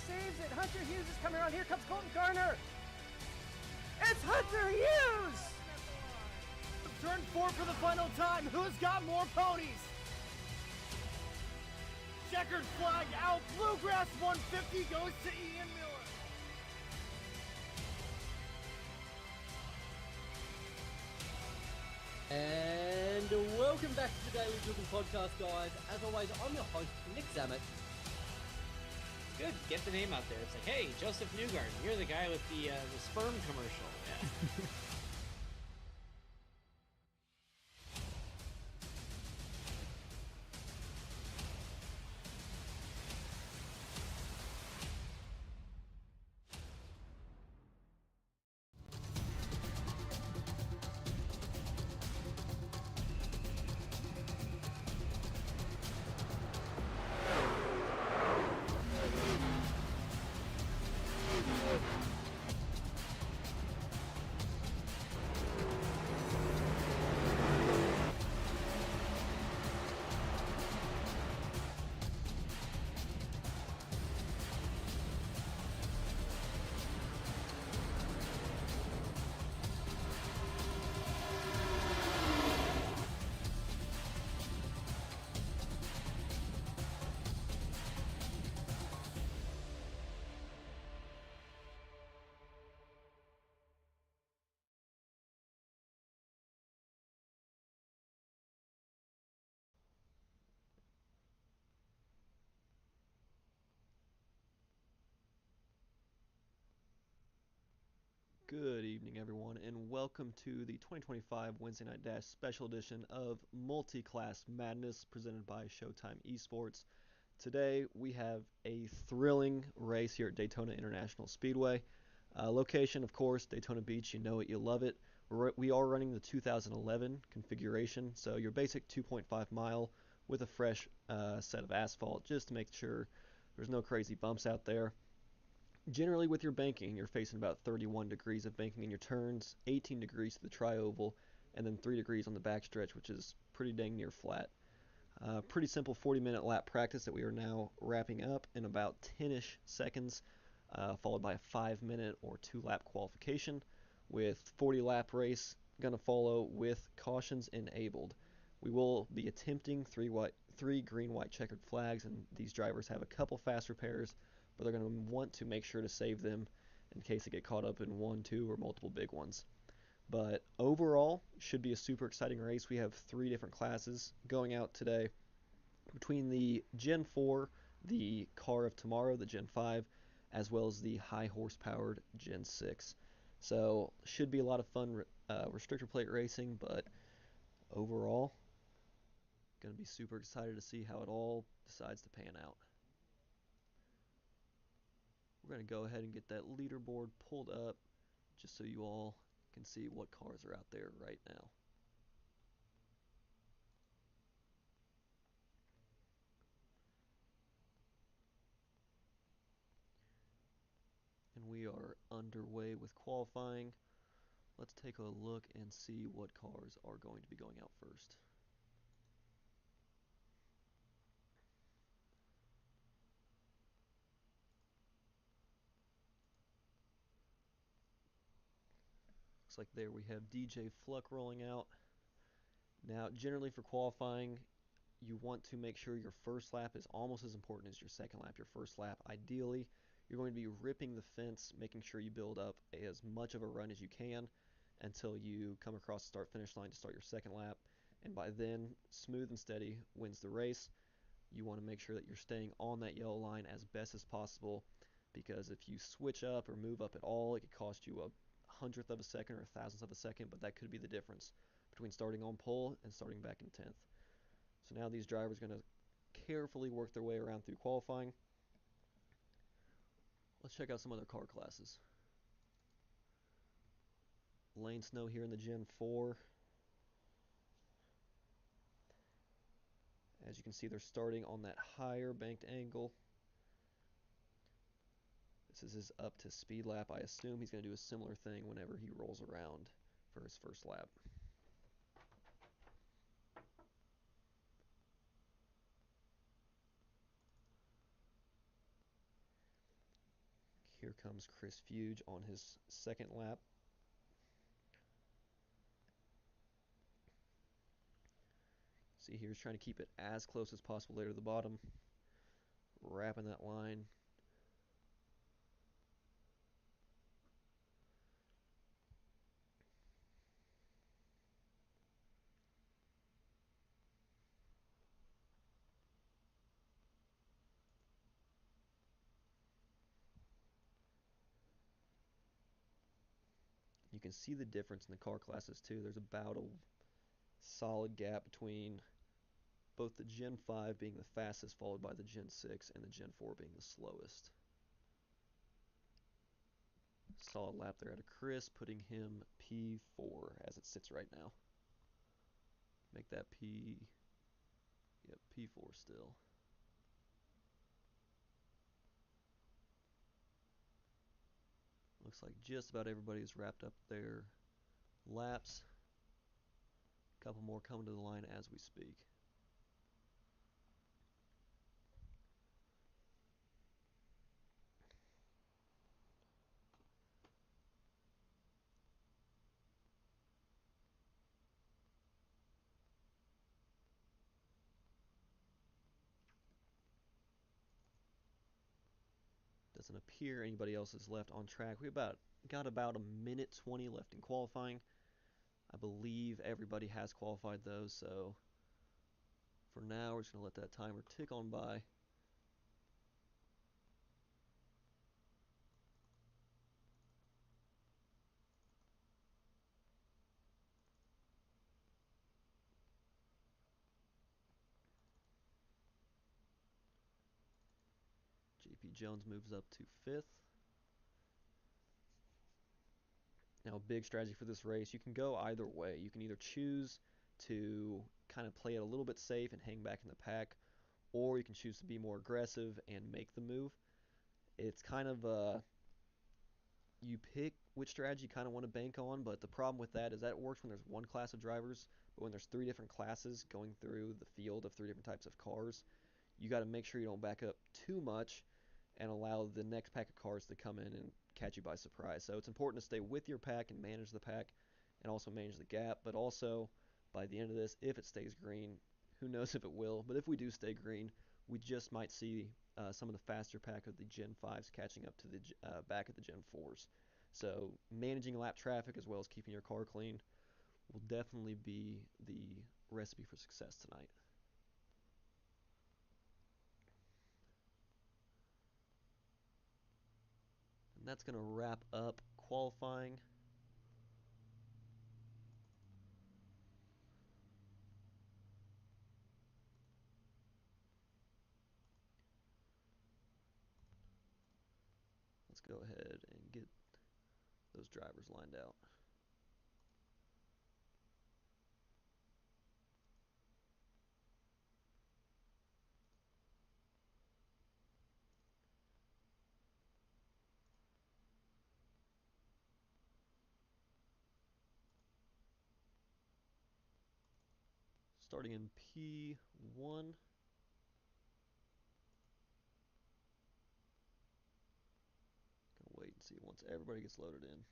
saves it. Hunter Hughes is coming around. Here comes Colton Garner. It's Hunter Hughes! Turn 4 for the final time. Who's got more ponies? Checkered flag out. Bluegrass 150 goes to Ian Miller. And welcome back to the Daily Cooking Podcast, guys. As always, I'm your host, Nick Zammit. Good, get the name out there. It's like, hey, Joseph Newgarden, you're the guy with the sperm commercial. Yeah. Good evening, everyone, and welcome to the 2025 Wednesday Night Dash Special Edition of Multi-Class Madness presented by Showtime Esports. Today, we have a thrilling race here at Daytona International Speedway. Location, of course, Daytona Beach. You know it, you love it. We are running the 2011 configuration, so your basic 2.5 mile with a fresh set of asphalt just to make sure there's no crazy bumps out there. Generally, with your banking, you're facing about 31 degrees of banking in your turns, 18 degrees to the tri-oval, and then 3 degrees on the backstretch, which is pretty dang near flat. Pretty simple 40-minute lap practice that we are now wrapping up in about 10-ish seconds, followed by a 5-minute or 2-lap qualification, with 40-lap race going to follow with cautions enabled. We will be attempting three green, white checkered flags, and these drivers have a couple fast repairs, but they're going to want to make sure to save them in case they get caught up in one, two, or multiple big ones. But overall, should be a super exciting race. We have 3 different classes going out today between the Gen 4, the car of tomorrow, the Gen 5, as well as the high horsepowered Gen 6. So should be a lot of fun restrictor plate racing, but overall, going to be super excited to see how it all decides to pan out. We're going to go ahead and get that leaderboard pulled up just so you all can see what cars are out there right now. And we are underway with qualifying. Let's take a look and see what cars are going to be going out first. Looks like there we have DJ Fluck rolling out. Now, generally for qualifying, you want to make sure your first lap is almost as important as your second lap. Your first lap, ideally, you're going to be ripping the fence, making sure you build up as much of a run as you can until you come across the start-finish line to start your second lap. And by then, smooth and steady wins the race. You want to make sure that you're staying on that yellow line as best as possible, because if you switch up or move up at all, it could cost you a 100th of a second or a 1,000th of a second, but that could be the difference between starting on pole and starting back in 10th. So now these drivers are going to carefully work their way around through qualifying. Let's check out some other car classes. Lane Snow here in the Gen 4. As you can see, they're starting on that higher banked angle. This is his up to speed lap. I assume he's going to do a similar thing whenever he rolls around for his first lap. Here comes Chris Fuge on his second lap. See, here's trying to keep it as close as possible there to the bottom. Wrapping that line. You can see the difference in the car classes too. There's about a solid gap between both the Gen 5 being the fastest, followed by the Gen 6, and the Gen 4 being the slowest. Solid lap there out of Chris, putting him P4 as it sits right now. Make that P4 still. Looks like just about everybody's wrapped up their laps. A couple more coming to the line as we speak. Doesn't appear anybody else is left on track. We got about a minute 20 left in qualifying. I believe everybody has qualified though, so for now we're just going to let that timer tick on by. JP Jones moves up to 5th. Now, big strategy for this race, you can go either way. You can either choose to kind of play it a little bit safe and hang back in the pack, or you can choose to be more aggressive and make the move. It's kind of you pick which strategy you kind of want to bank on, but the problem with that is that it works when there's one class of drivers, but when there's 3 different classes going through the field of 3 different types of cars, you got to make sure you don't back up too much and allow the next pack of cars to come in and catch you by surprise. So it's important to stay with your pack and manage the pack and also manage the gap, but also by the end of this, if it stays green, who knows if it will, but if we do stay green, we just might see some of the faster pack of the Gen 5s catching up to the back of the Gen 4s. So managing lap traffic as well as keeping your car clean will definitely be the recipe for success tonight. And that's going to wrap up qualifying. Let's go ahead and get those drivers lined out. Starting in P1. Gonna wait and see once everybody gets loaded in.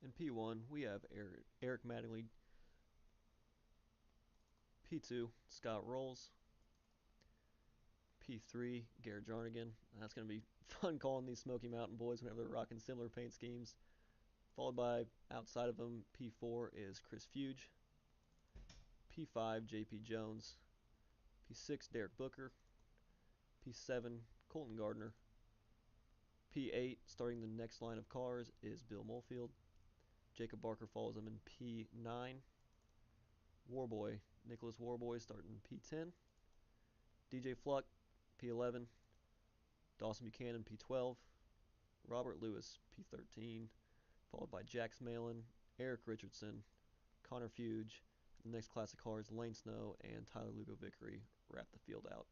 In P1, we have Eric Mattingly. P2, Scott Rolls. P3, Garrett Jarnigan. That's going to be fun calling these Smoky Mountain boys whenever they're rocking similar paint schemes. Followed by, outside of them, P4 is Chris Fuge. P5, JP Jones. P6, Derek Booker. P7, Colton Gardner. P8, starting the next line of cars, is Bill Molefield. Jacob Barker follows him in P9. Warboy, Nicholas Warboy, starting P10. DJ Fluck, P11. Dawson Buchanan, P12. Robert Lewis, P13. Followed by Jax Malin, Eric Richardson, Connor Fuge. The next class of cars, Lane Snow and Tyler Lugo Vickery, wrap the field out.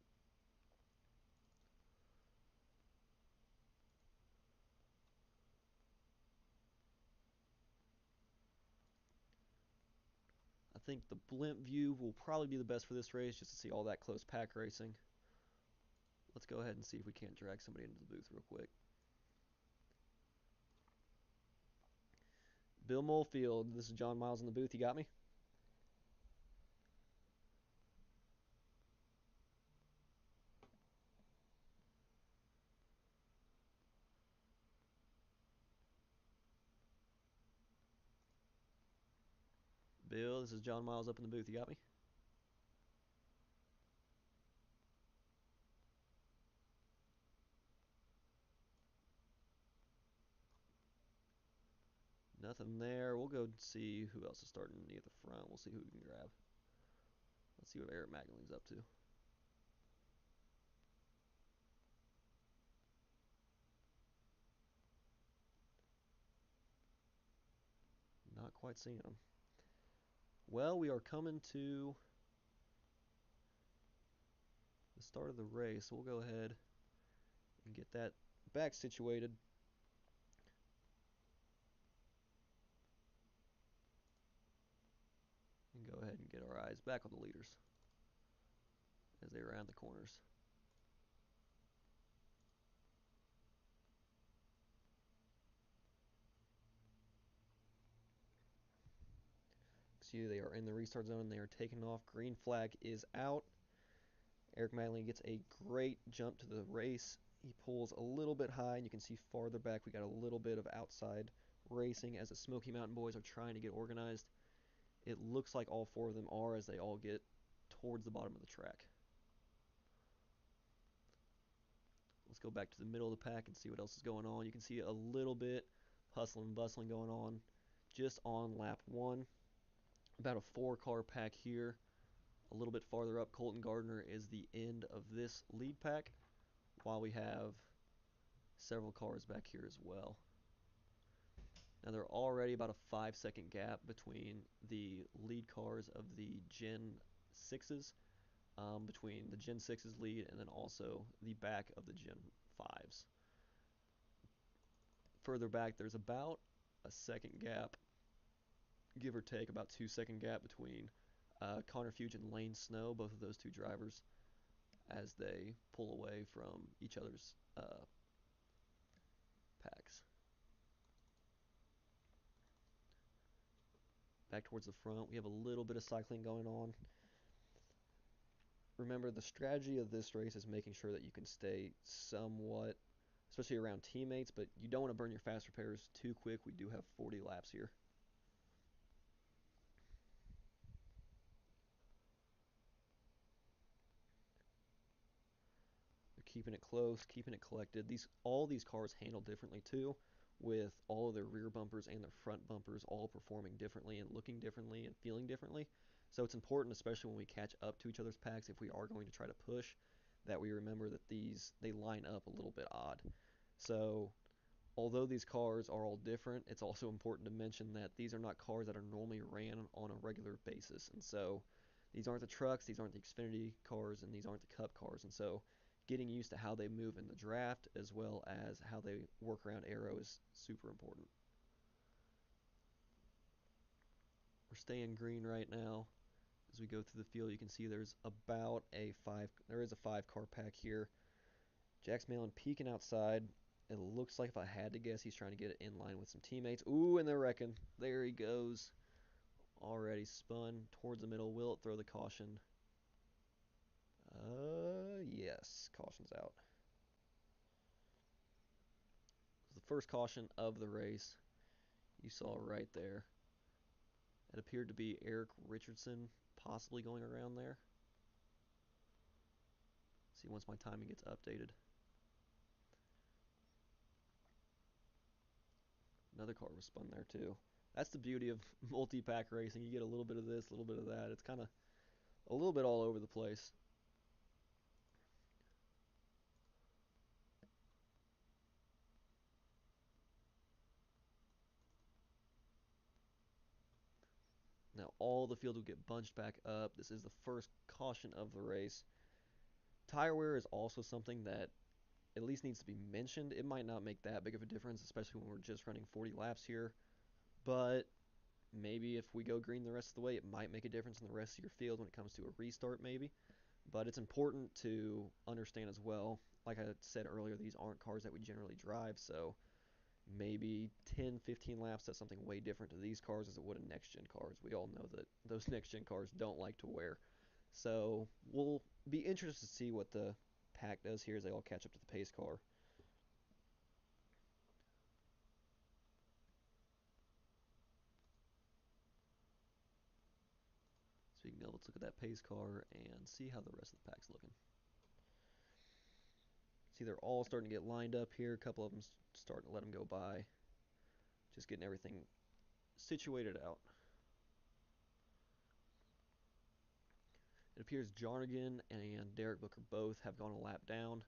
I think the blimp view will probably be the best for this race, just to see all that close pack racing. Let's go ahead and see if we can't drag somebody into the booth real quick. Bill Molefield, this is John Miles in the booth. You got me? Bill, this is John Miles up in the booth. You got me? Nothing there. We'll go see who else is starting near the front. We'll see who we can grab. Let's see what Eric Magling's up to. Not quite seeing him. Well, we are coming to the start of the race. We'll go ahead and get that back situated. And go ahead and get our eyes back on the leaders as they round the corners. See, they are in the restart zone and they are taking off. Green flag is out. Eric Magling gets a great jump to the race. He pulls a little bit high, and you can see farther back we got a little bit of outside racing as the Smoky Mountain boys are trying to get organized. It looks like all four of them are as they all get towards the bottom of the track. Let's go back to the middle of the pack and see what else is going on. You can see a little bit hustling and bustling going on just on lap 1. About a 4-car pack here. A little bit farther up, Colton Gardner is the end of this lead pack, while we have several cars back here as well. Now they're already about a 5-second gap between the lead cars of the Gen 6s, between the Gen 6's lead and then also the back of the Gen 5s. Further back, there's about a second gap, give or take about 2-second gap between Connor Fuge and Lane Snow, both of those two drivers, as they pull away from each other's packs. Back towards the front, we have a little bit of cycling going on. Remember, the strategy of this race is making sure that you can stay somewhat, especially around teammates, but you don't want to burn your fast repairs too quick. We do have 40 laps here. Keeping it close, keeping it collected. All these cars handle differently too, with all of their rear bumpers and their front bumpers all performing differently and looking differently and feeling differently. So it's important, especially when we catch up to each other's packs, if we are going to try to push, that we remember that they line up a little bit odd. So although these cars are all different, it's also important to mention that these are not cars that are normally ran on a regular basis. And so these aren't the trucks, these aren't the Xfinity cars, and these aren't the Cup cars. And so getting used to how they move in the draft as well as how they work around aero is super important. We're staying green right now. As we go through the field, you can see there is a 5-car pack here. Jax Malin peeking outside. It looks like, if I had to guess, he's trying to get it in line with some teammates. Ooh, and they're wrecking. There he goes. Already spun towards the middle. Will it throw the caution? Yes. Caution's out. The first caution of the race. You saw right there. It appeared to be Eric Richardson possibly going around there. See once my timing gets updated. Another car was spun there too. That's the beauty of multi-pack racing. You get a little bit of this, a little bit of that. It's kind of a little bit all over the place. Now all the field will get bunched back up. This is the first caution of the race. Tire wear is also something that at least needs to be mentioned. It might not make that big of a difference, especially when we're just running 40 laps here. But maybe if we go green the rest of the way, it might make a difference in the rest of your field when it comes to a restart maybe. But it's important to understand as well, like I said earlier, these aren't cars that we generally drive, so maybe 10, 15 laps does something way different to these cars as it would in next-gen cars. We all know that those next-gen cars don't like to wear. So we'll be interested to see what the pack does here as they all catch up to the pace car. So you can be able to look at that pace car and see how the rest of the pack's looking. See, they're all starting to get lined up here. A couple of them starting to let them go by. Just getting everything situated out. It appears Jarnigan and Derek Booker both have gone a lap down,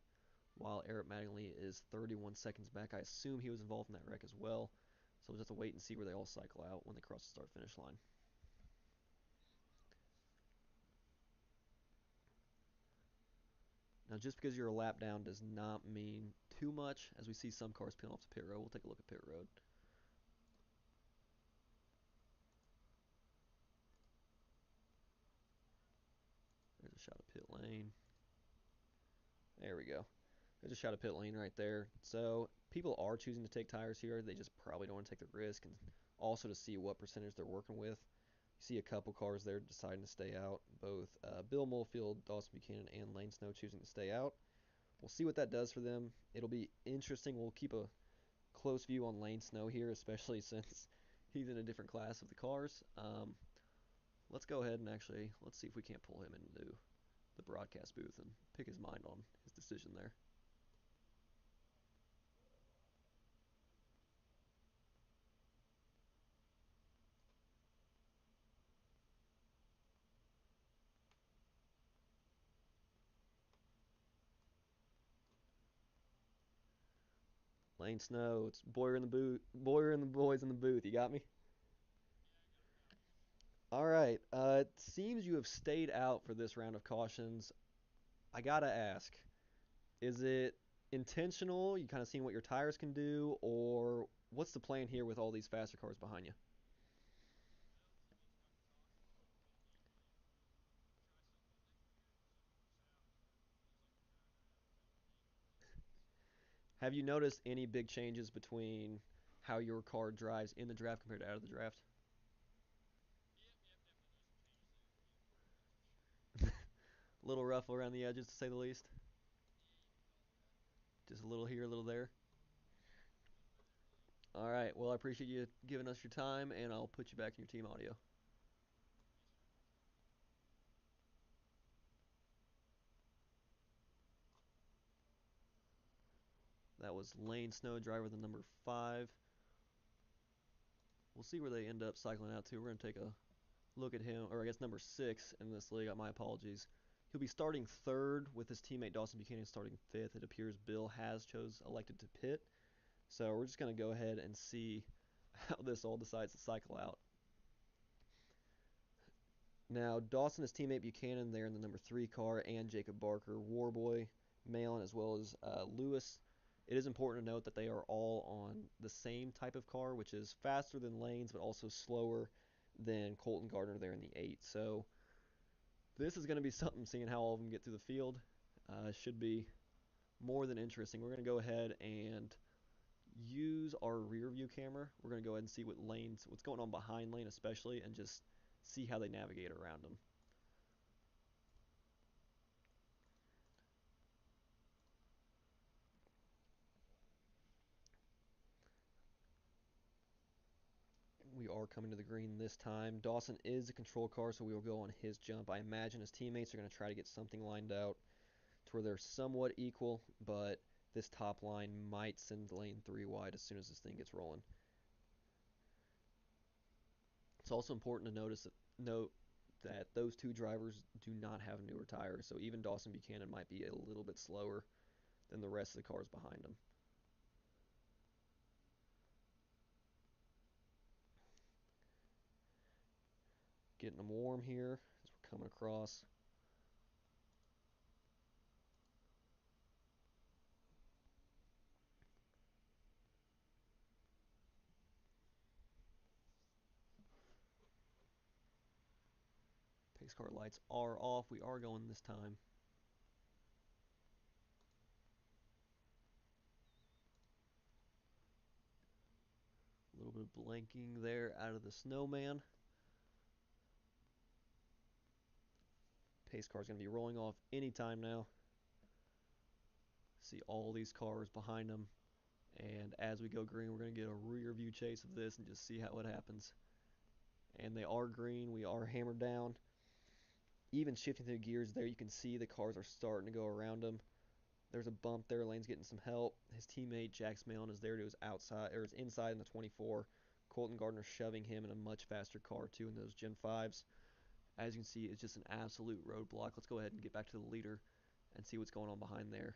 while Eric Mattingly is 31 seconds back. I assume he was involved in that wreck as well. So we'll just have to wait and see where they all cycle out when they cross the start-finish line. Now, just because you're a lap down does not mean too much. As we see some cars peel off the pit road, we'll take a look at pit road. There's a shot of pit lane. There we go. There's a shot of pit lane right there. So people are choosing to take tires here. They just probably don't want to take the risk, and also to see what percentage they're working with. You see a couple cars there deciding to stay out. Both Bill Molefield, Dawson Buchanan, and Lane Snow choosing to stay out. We'll see what that does for them. It'll be interesting. We'll keep a close view on Lane Snow here, especially since he's in a different class of the cars. Let's go ahead and actually, let's see if we can't pull him into the broadcast booth and pick his mind on his decision there. Lane Snow, it's Boyer in the booth. Boyer and the boys in the booth. You got me? All right. It seems you have stayed out for this round of cautions. I gotta ask, is it intentional? You kind of seeing what your tires can do, or what's the plan here with all these faster cars behind you? Have you noticed any big changes between how your car drives in the draft compared to out of the draft? A little rough around the edges, to say the least. Just a little here, a little there. All right. Well, I appreciate you giving us your time, and I'll put you back in your team audio. That was Lane Snow, driver the number 5. We'll see where they end up cycling out to. We're going to take a look at him, or I guess number 6 in this league. My apologies. He'll be starting 3rd with his teammate Dawson Buchanan starting 5th. It appears Bill has elected to pit. So we're just going to go ahead and see how this all decides to cycle out. Now, Dawson, his teammate Buchanan there in the number 3 car, and Jacob Barker, Warboy, Malin, as well as Lewis. It is important to note that they are all on the same type of car, which is faster than Lane's, but also slower than Colton Gardner there in the 8. So this is going to be something, seeing how all of them get through the field. Should be more than interesting. We're going to go ahead and use our rear view camera. We're going to go ahead and see what's going on behind Lane especially, and just see how they navigate around them. We are coming to the green this time. Dawson is a control car, so we will go on his jump. I imagine his teammates are going to try to get something lined out to where they're somewhat equal, but this top line might send lane 3 wide as soon as this thing gets rolling. It's also important to note that those two drivers do not have newer tires, so even Dawson Buchanan might be a little bit slower than the rest of the cars behind him. Getting them warm here as we're coming across. Pace car lights are off. We are going this time. A little bit of blanking there out of the snowman. Pace car's going to be rolling off anytime now. See all these cars behind them. And as we go green, we're going to get a rear view chase of this and just see how it happens. And they are green. We are hammered down. Even shifting through gears there, you can see the cars are starting to go around him. There's a bump there. Lane's getting some help. His teammate Jack Smalen is there to his outside or his inside in the 24. Colton Gardner shoving him in a much faster car too in those Gen 5s. As you can see, it's just an absolute roadblock. Let's go ahead and get back to the leader and see what's going on behind there.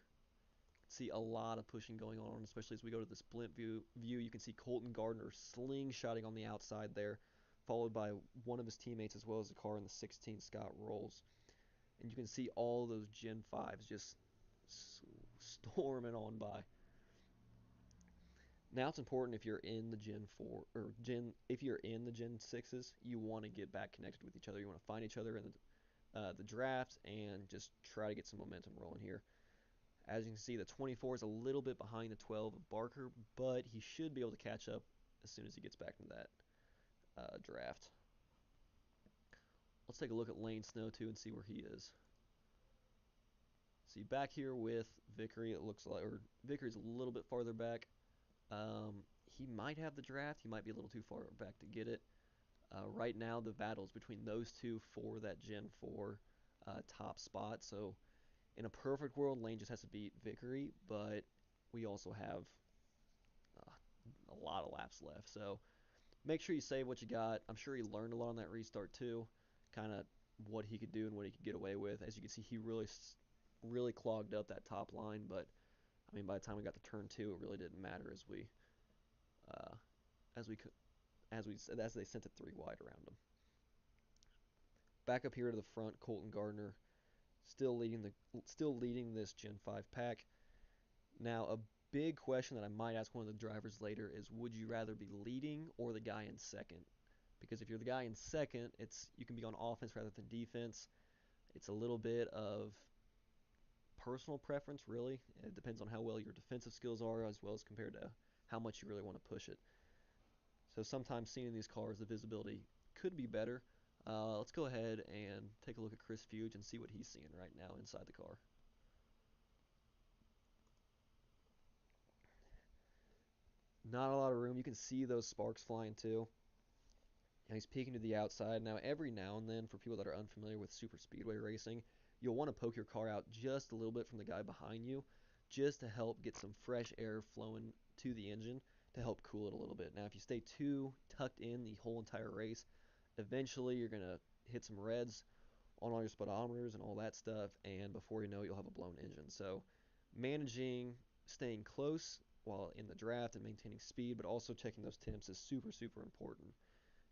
See a lot of pushing going on, especially as we go to the split view. You can see Colton Gardner slingshotting on the outside there, followed by one of his teammates as well as the car in the 16, Scott Rolls. And you can see all those Gen 5s just storming on by. Now it's important if you're in the Gen 4 or if you're in the Gen 6s, you want to get back connected with each other. You want to find each other in the draft and just try to get some momentum rolling here. As you can see, the 24 is a little bit behind the 12 of Barker, but he should be able to catch up as soon as he gets back into that draft. Let's take a look at Lane Snow too and see where he is. See, back here with Vickery, it looks like, or Vickery's a little bit farther back. He might have the draft. He might be a little too far back to get it. Right now, the battle is between those two for that Gen 4 top spot. So, in a perfect world, Lane just has to beat Vickery, but we also have a lot of laps left. So, make sure you save what you got. I'm sure he learned a lot on that restart too, kind of what he could do and what he could get away with. As you can see, he really clogged up that top line, but I mean, by the time we got to turn 2, it really didn't matter as they sent it 3 wide around him. Back up here to the front, Colton Gardner still leading this Gen 5 pack. Now, a big question that I might ask one of the drivers later is, would you rather be leading or the guy in second? Because if you're the guy in second, you can be on offense rather than defense. It's a little bit of personal preference, really. It depends on how well your defensive skills are as well as compared to how much you really want to push it. So sometimes seeing these cars, the visibility could be better. Let's go ahead and take a look at Chris Fuge and see what he's seeing right now inside the car. Not a lot of room. You can see those sparks flying too. And he's peeking to the outside. Now, every now and then, for people that are unfamiliar with super speedway racing, you'll want to poke your car out just a little bit from the guy behind you, just to help get some fresh air flowing to the engine to help cool it a little bit. Now, if you stay too tucked in the whole entire race, eventually you're going to hit some reds on all your speedometers and all that stuff, and before you know it, you'll have a blown engine. So managing staying close while in the draft and maintaining speed, but also checking those temps is super, super important.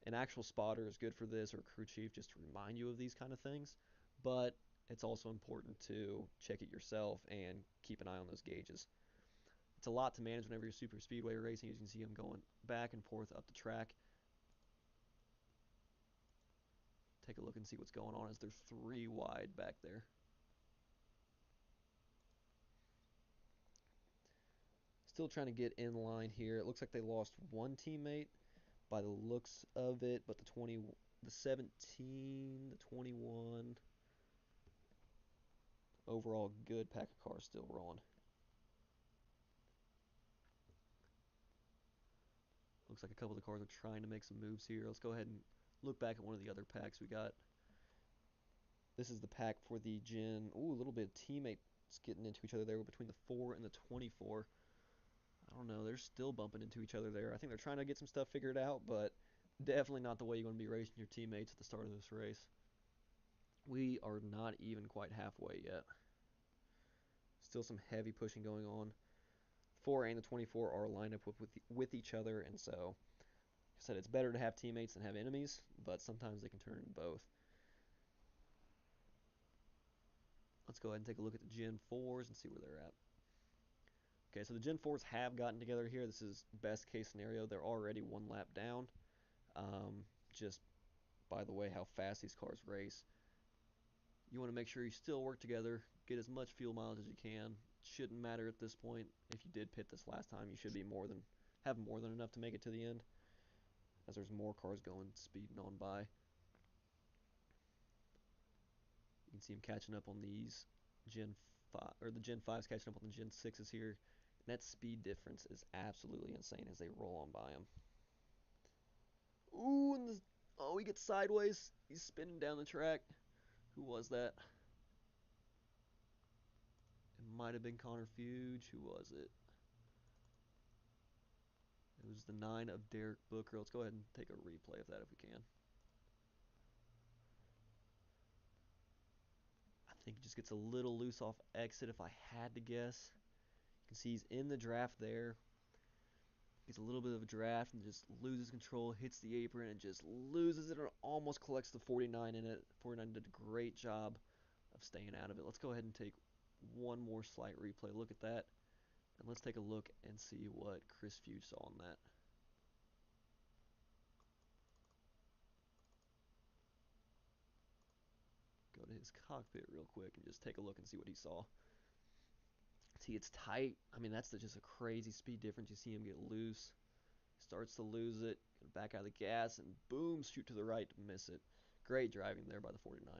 An actual spotter is good for this, or a crew chief, just to remind you of these kind of things, but it's also important to check it yourself and keep an eye on those gauges. It's a lot to manage whenever you're super speedway racing. As you can see, I'm going back and forth up the track. Take a look and see what's going on as they're 3 wide back there. Still trying to get in line here. It looks like they lost one teammate by the looks of it, but the 17, the 21, overall good pack of cars still rolling. Looks like a couple of the cars are trying to make some moves here. Let's go ahead and look back at one of the other packs we got. This is the pack for the Gen. Ooh, a little bit of teammate It's getting into each other there between the 4 and the 24. I don't know. They're still bumping into each other there. I think they're trying to get some stuff figured out, but definitely not the way you want to be racing your teammates at the start of this race. We are not even quite halfway yet. Still some heavy pushing going on. 4 and the 24 are lined up with each other, and so, like I said, it's better to have teammates than have enemies, but sometimes they can turn into both. Let's go ahead and take a look at the Gen 4s and see where they're at. Okay, so the Gen 4s have gotten together here. This is best case scenario. They're already 1 lap down. Just by the way how fast these cars race. You want to make sure you still work together, get as much fuel mileage as you can. Shouldn't matter at this point. If you did pit this last time, you should be have more than enough to make it to the end, as there's more cars going speeding on by. You can see them catching up on these Gen 5, or the Gen 5s catching up on the Gen 6s here. And that speed difference is absolutely insane as they roll on by them. Ooh, and he gets sideways. He's spinning down the track. Who was that? It might have been Connor Fuge. Who was it? It was the 9 of Derek Booker. Let's go ahead and take a replay of that if we can. I think he just gets a little loose off exit if I had to guess. You can see he's in the draft there. Gets a little bit of a draft and just loses control, hits the apron and just loses it and almost collects the 49 in it. 49 did a great job of staying out of it. Let's go ahead and take one more slight replay. Look at that. And let's take a look and see what Chris Fuge saw on that. Go to his cockpit real quick and just take a look and see what he saw. See, it's tight. I mean, that's just a crazy speed difference. You see him get loose. Starts to lose it. Back out of the gas and boom, shoot to the right to miss it. Great driving there by the 49.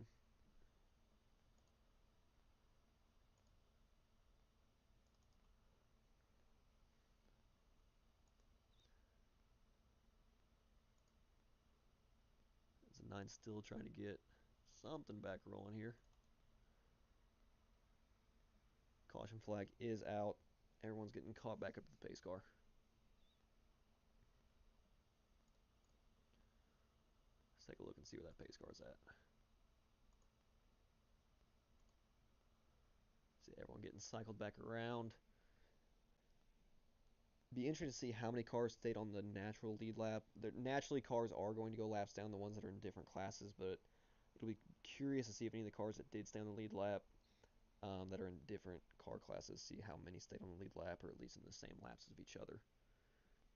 The 9 still trying to get something back rolling here. Caution flag is out. Everyone's getting caught back up to the pace car. Let's take a look and see where that pace car's at. See everyone getting cycled back around. Be interesting to see how many cars stayed on the natural lead lap. Naturally, cars are going to go laps down, the ones that are in different classes, but it'll be curious to see if any of the cars that did stay on the lead lap that are in different car classes, see how many stayed on the lead lap, or at least in the same laps as each other.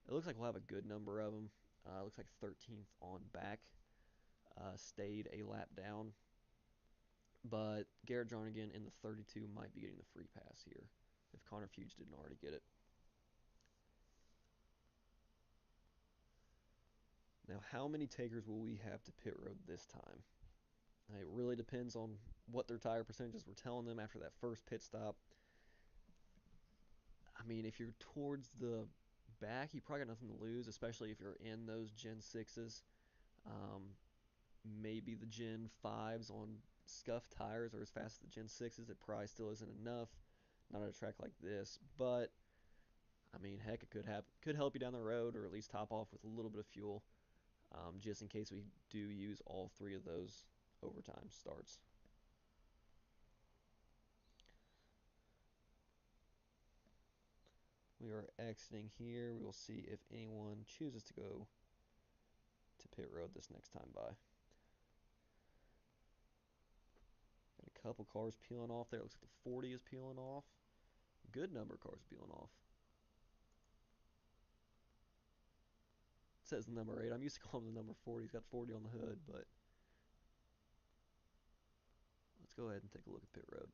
It looks like we'll have a good number of them. It looks like 13th on back stayed a lap down, but Garrett Jarnigan in the 32 might be getting the free pass here if Connor Fuge didn't already get it. Now, how many takers will we have to pit road this time? It really depends on what their tire percentages were telling them after that first pit stop. I mean, if you're towards the back, you probably got nothing to lose, especially if you're in those Gen 6s. Maybe the Gen 5s on scuffed tires are as fast as the Gen 6s. It probably still isn't enough, not at a track like this. But, I mean, heck, it could help you down the road, or at least top off with a little bit of fuel, just in case we do use all 3 of those overtime starts. We are exiting here. We will see if anyone chooses to go to pit road this next time by. Got a couple cars peeling off there. It looks like the 40 is peeling off. Good number of cars peeling off. It says the number 8. I'm used to calling him the number 40. He's got 40 on the hood, but let's go ahead and take a look at pit road.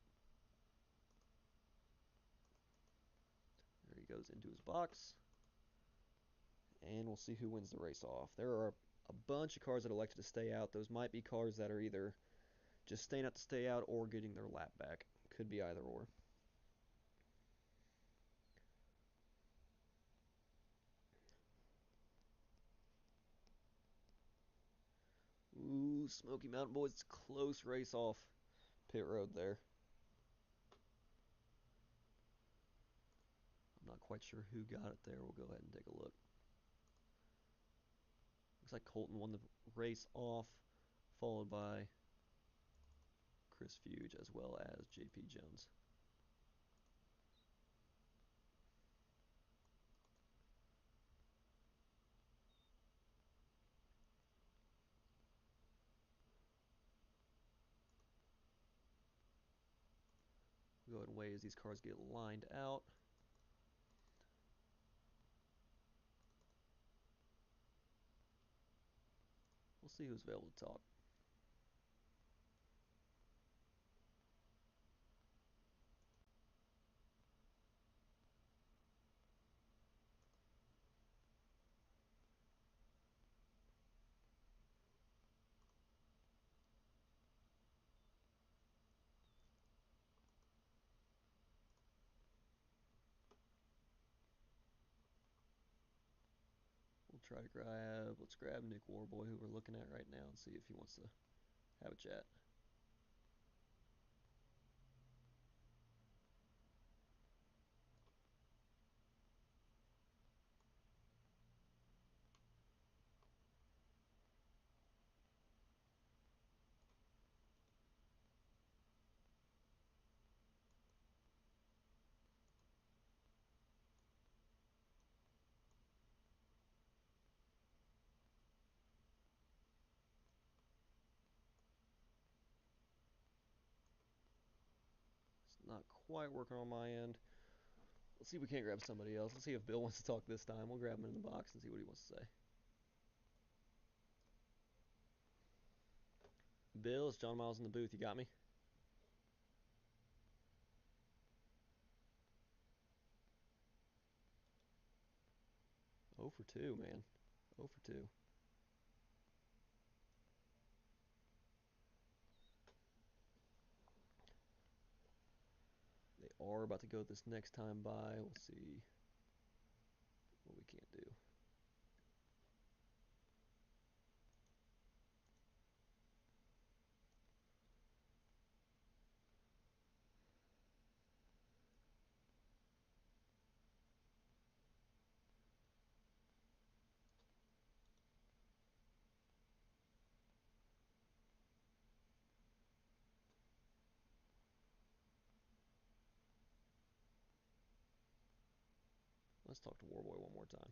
There he goes into his box. And we'll see who wins the race off. There are a bunch of cars that elected to stay out. Those might be cars that are either just staying out to stay out or getting their lap back. Could be either or. Ooh, Smoky Mountain Boys, close race off pit road there. quite sure who got it there. We'll go ahead and take a look. Looks like Colton won the race off, followed by Chris Fuge as well as JP Jones. We'll go ahead and wait as these cars get lined out. We'll see who's available to talk. We'll try to let's grab Nick Warboy, who we're looking at right now, and see if he wants to have a chat. It's not quite working on my end. Let's see if we can't grab somebody else. Let's see if Bill wants to talk this time. We'll grab him in the box and see what he wants to say. Bill, it's John Miles in the booth. You got me? Oh for 2, man. Oh for 2. They are about to go this next time by. We'll see what we can't do. Let's talk to Warboy one more time.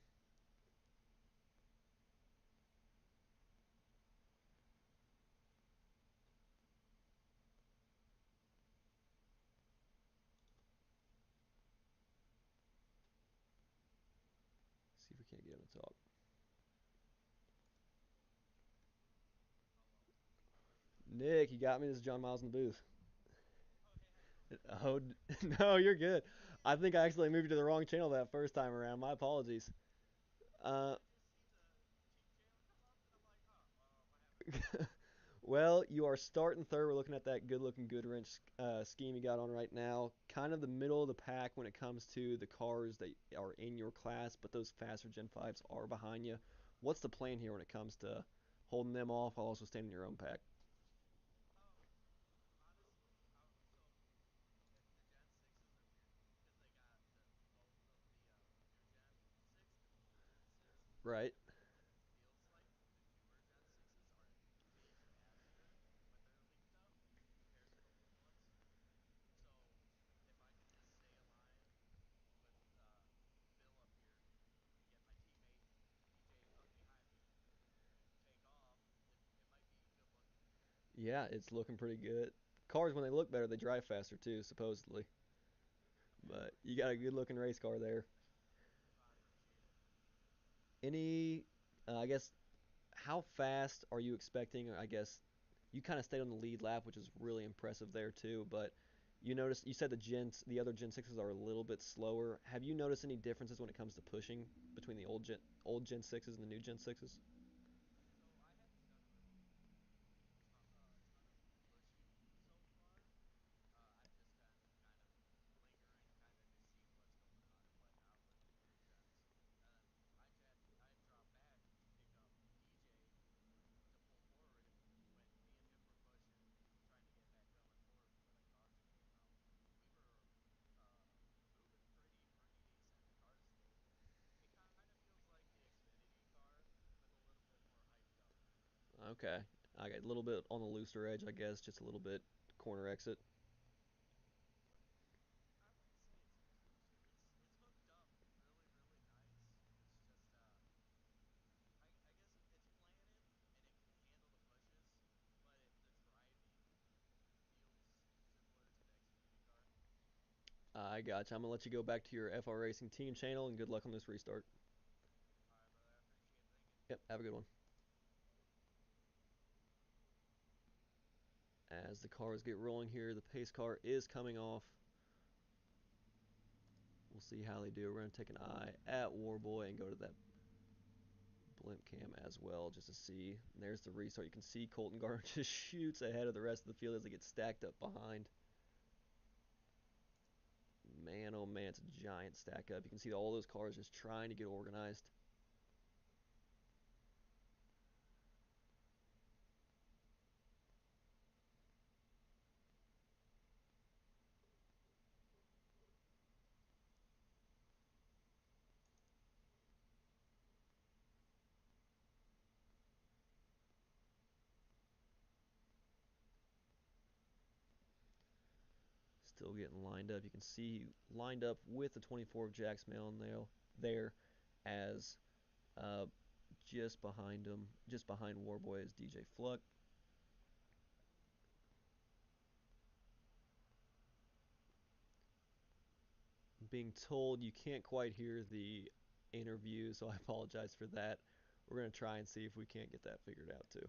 See if we can't get him to talk. Nick, you got me. This is John Miles in the booth. Oh, no, you're good. I think I accidentally moved you to the wrong channel that first time around. My apologies. Uh, well, you are starting third. We're looking at that good-looking Goodwrench scheme you got on right now. Kind of the middle of the pack when it comes to the cars that are in your class, but those faster Gen 5s are behind you. What's the plan here when it comes to holding them off while also staying in your own pack? Right. Yeah, it's looking pretty good. Cars, when they look better, they drive faster too, supposedly. But you got a good-looking race car there. Any, I guess, how fast are you expecting? I guess you kind of stayed on the lead lap, which is really impressive there too. But you said the other Gen 6s are a little bit slower. Have you noticed any differences when it comes to pushing between the old Gen 6s and the new Gen 6s? Okay. I got a little bit on the looser edge, I guess, just a little bit corner exit. I got you. I'm gonna let you go back to your FR Racing team channel, and good luck on this restart. Yep, have a good one. As the cars get rolling here, the pace car is coming off. We'll see how they do. We're going to take an eye at Warboy and go to that blimp cam as well just to see. And there's the restart. You can see Colton Gardner just shoots ahead of the rest of the field as they get stacked up behind. Man, oh man, it's a giant stack up. You can see all those cars just trying to get organized. Still getting lined up. You can see lined up with the 24 of Jax Mail there as just behind him, just behind Warboy is DJ Fluck. Being told you can't quite hear the interview, so I apologize for that. We're going to try and see if we can't get that figured out too.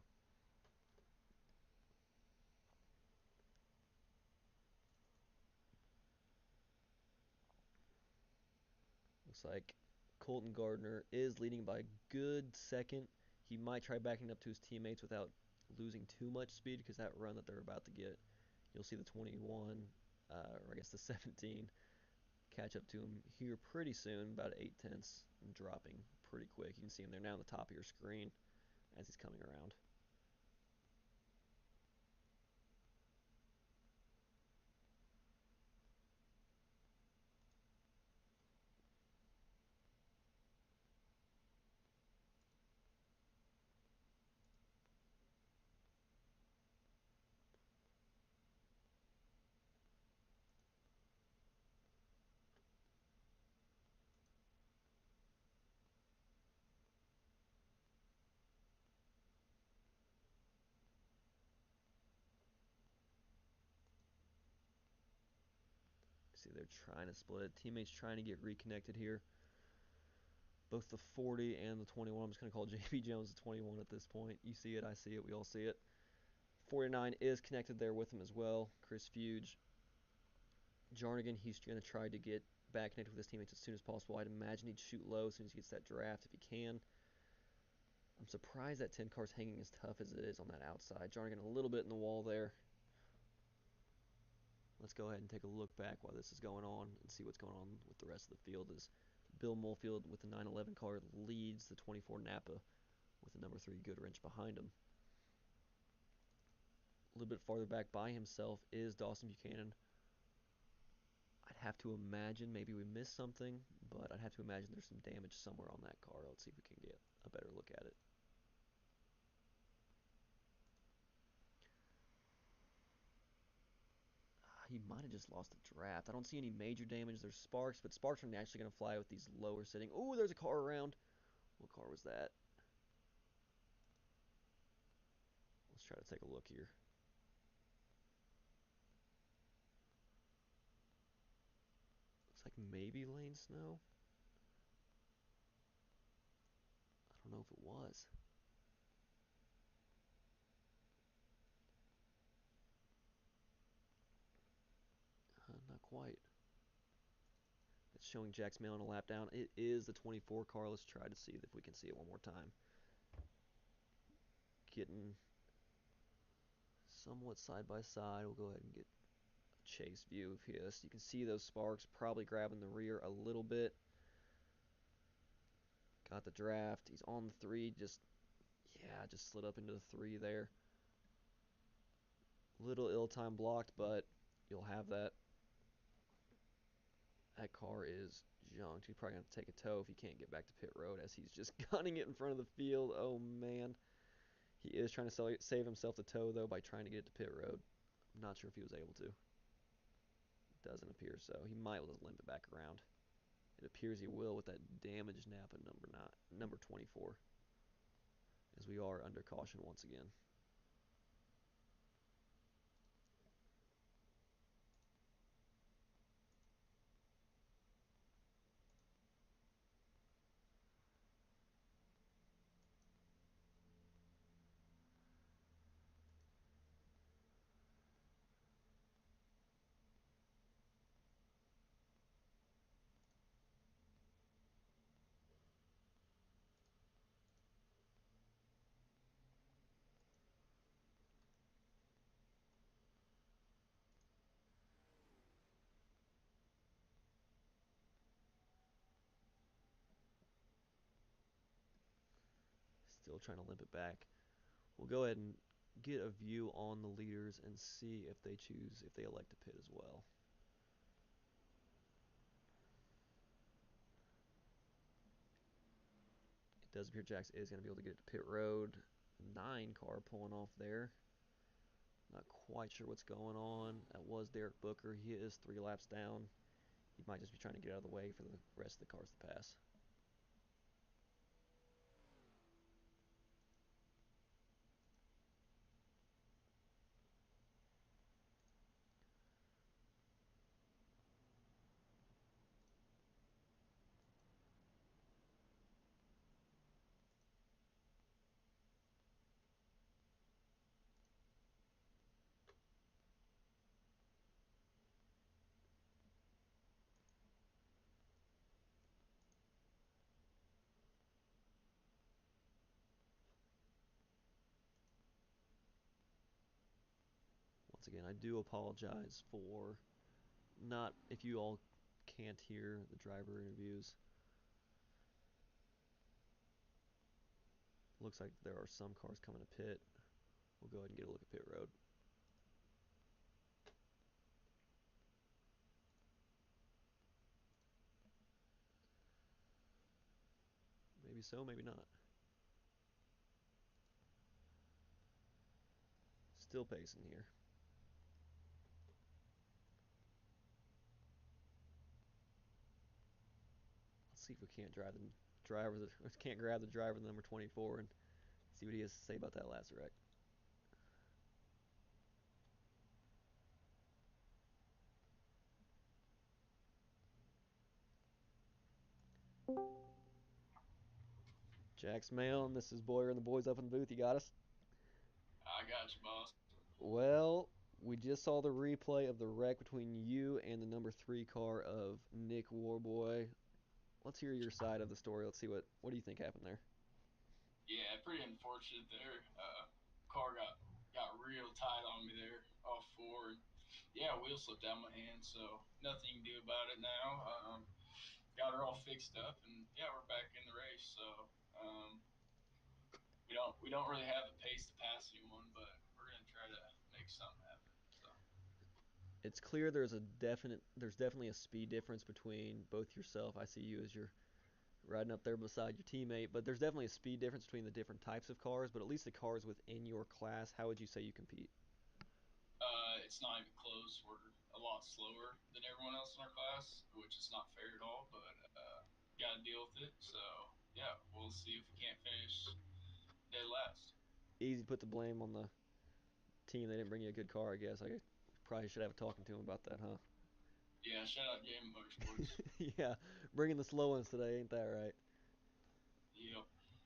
Looks like Colton Gardner is leading by a good second. He might try backing up to his teammates without losing too much speed because that run that they're about to get, you'll see the 21, or I guess the 17, catch up to him here pretty soon, about 8/10, and dropping pretty quick. You can see him there now on the top of your screen as he's coming around. See, they're trying to split it. Teammates trying to get reconnected here. Both the 40 and the 21. I'm just going to call JP Jones the 21 at this point. You see it, I see it, we all see it. 49 is connected there with him as well. Chris Fuge. Jarnigan, he's going to try to get back connected with his teammates as soon as possible. I'd imagine he'd shoot low as soon as he gets that draft if he can. I'm surprised that 10 car's hanging as tough as it is on that outside. Jarnigan a little bit in the wall there. Let's go ahead and take a look back while this is going on and see what's going on with the rest of the field. As Bill Mulfield with the 911 car leads the 24 Napa with the number 3 Goodwrench behind him. A little bit farther back by himself is Dawson Buchanan. I'd have to imagine maybe we missed something, but I'd have to imagine there's some damage somewhere on that car. Let's see if we can get a better look at it. He might have just lost the draft. I don't see any major damage. There's sparks, but sparks are actually going to fly with these lower sitting. Oh, there's a car around. What car was that? Let's try to take a look here. Looks like maybe Lane Snow. I don't know if it was. Not quite. It's showing Jax Mail on a lap down. It is the 24 car. Let's try to see if we can see it one more time. Getting somewhat side by side. We'll go ahead and get a chase view of his. You can see those sparks probably grabbing the rear a little bit. Got the draft. He's on the 3. Just slid up into the 3 there. Little ill time blocked, but you'll have that. That car is junked. He's probably going to take a tow if he can't get back to pit road as he's just gunning it in front of the field. Oh, man. He is trying to save himself the toe, though, by trying to get it to pit road. I'm not sure if he was able to. Doesn't appear so. He might just limp it back around. It appears he will with that damaged Napa number 24, as we are under caution once again. Still trying to limp it back. We'll go ahead and get a view on the leaders and see if they elect to pit as well. It does appear Jax is going to be able to get it to pit road. 9 car pulling off there. Not quite sure what's going on. That was Derek Booker. He is 3 laps down. He might just be trying to get out of the way for the rest of the cars to pass. Once again, I do apologize for not, if you all can't hear the driver interviews. Looks like there are some cars coming to pit. We'll go ahead and get a look at pit road. Maybe so, maybe not. Still pacing here. Let's see if we can't grab the driver number 24 and see what he has to say about that last wreck. Jax Mail, this is Boyer and the boys up in the booth. You got us? I got you, boss. Well, we just saw the replay of the wreck between you and the number 3 car of Nick Warboy. Let's hear your side of the story. Let's see what do you think happened there? Yeah, pretty unfortunate there. Car got real tight on me there off 4. Yeah, wheel slipped out of my hand, so nothing you can do about it now. Got her all fixed up, and yeah, we're back in the race. So we don't really have the pace to pass anyone, but we're gonna try to make something happen. So It's clear there's definitely a speed difference between both yourself. I see you as you're riding up there beside your teammate, but there's definitely a speed difference between the different types of cars, but at least the cars within your class, how would you say you compete? it's not even close. We're a lot slower than everyone else in our class, which is not fair at all. But got to deal with it. So yeah, we'll see if we can't finish dead last. Easy to put the blame on the team. They didn't bring you a good car, I guess. I probably should have a talking to him about that, huh? Yeah, shout out Game Motorsports. Yeah, bringing the slow ones today, ain't that right? Yep.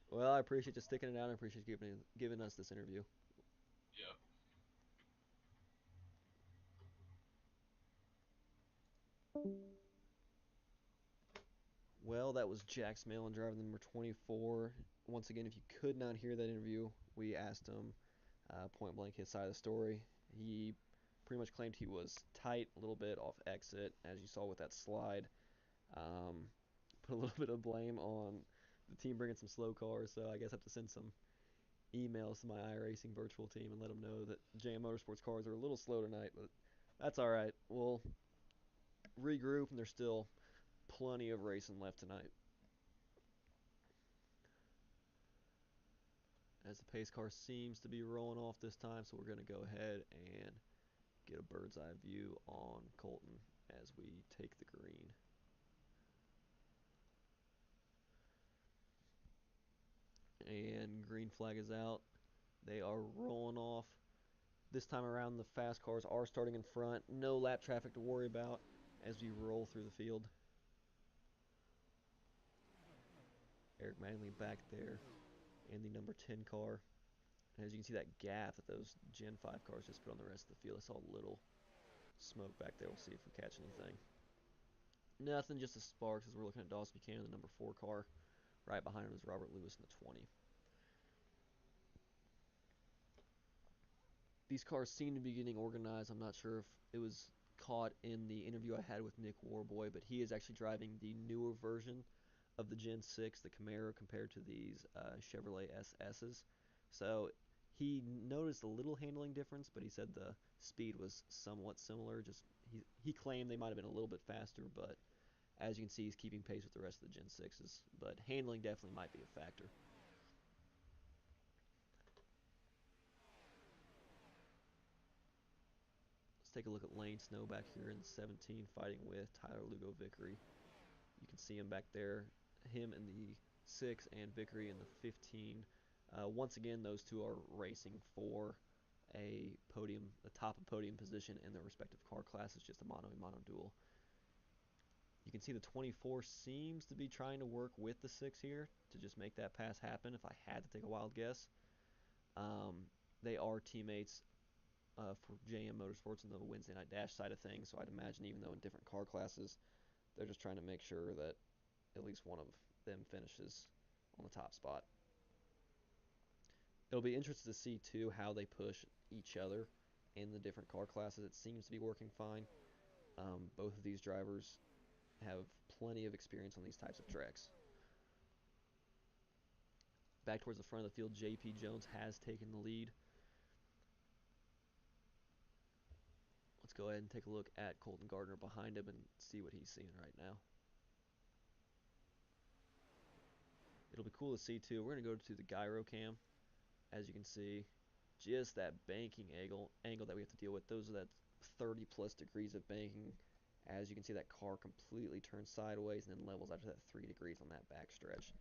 Well, I appreciate you sticking it out. I appreciate you giving us this interview. Yep. Well, that was Jax Malin driving the number 24. Once again, if you could not hear that interview, we asked him point blank his side of the story. He pretty much claimed he was tight a little bit off exit, as you saw with that slide. Put a little bit of blame on the team bringing some slow cars, so I guess I have to send some emails to my iRacing virtual team and let them know that JM Motorsports cars are a little slow tonight, but that's all right. We'll regroup, and there's still plenty of racing left tonight. as the pace car seems to be rolling off this time, so we're going to go ahead and get a bird's eye view on Colton as we take the green. And green flag is out. They are rolling off. This time around, the fast cars are starting in front. No lap traffic to worry about as we roll through the field. Eric Manley back there in the number 10 car. And as you can see, that gap that those Gen 5 cars just put on the rest of the field. I saw a little smoke back there. We'll see if we catch anything. Nothing, just a sparks as we're looking at Dawson Buchanan, the number 4 car. Right behind him is Robert Lewis in the 20. These cars seem to be getting organized. I'm not sure if it was caught in the interview I had with Nick Warboy, but he is actually driving the newer version of the Gen 6, the Camaro, compared to these Chevrolet SS's. So he noticed a little handling difference, but he said the speed was somewhat similar. Just he claimed they might have been a little bit faster, but as you can see, he's keeping pace with the rest of the Gen 6's. But handling definitely might be a factor. Let's take a look at Lane Snow back here in 17, fighting with Tyler Lugo Vickery. You can see him back there, him in the 6 and Vickery in the 15. Once again, those two are racing for a podium, the top of podium position in their respective car classes, just a mono duel. You can see the 24 seems to be trying to work with the 6 here to just make that pass happen, if I had to take a wild guess. They are teammates for JM Motorsports in the Wednesday Night Dash side of things, so I'd imagine even though in different car classes, they're just trying to make sure that at least one of them finishes on the top spot. It'll be interesting to see, too, how they push each other in the different car classes. It seems to be working fine. Both of these drivers have plenty of experience on these types of tracks. Back towards the front of the field, J.P. Jones has taken the lead. Let's go ahead and take a look at Colton Gardner behind him and see what he's seeing right now. It'll be cool to see, too. We're going to go to the gyro cam. As you can see, just that banking angle that we have to deal with. Those are that 30 plus degrees of banking. As you can see, that car completely turns sideways and then levels after that 3 degrees on that back stretch.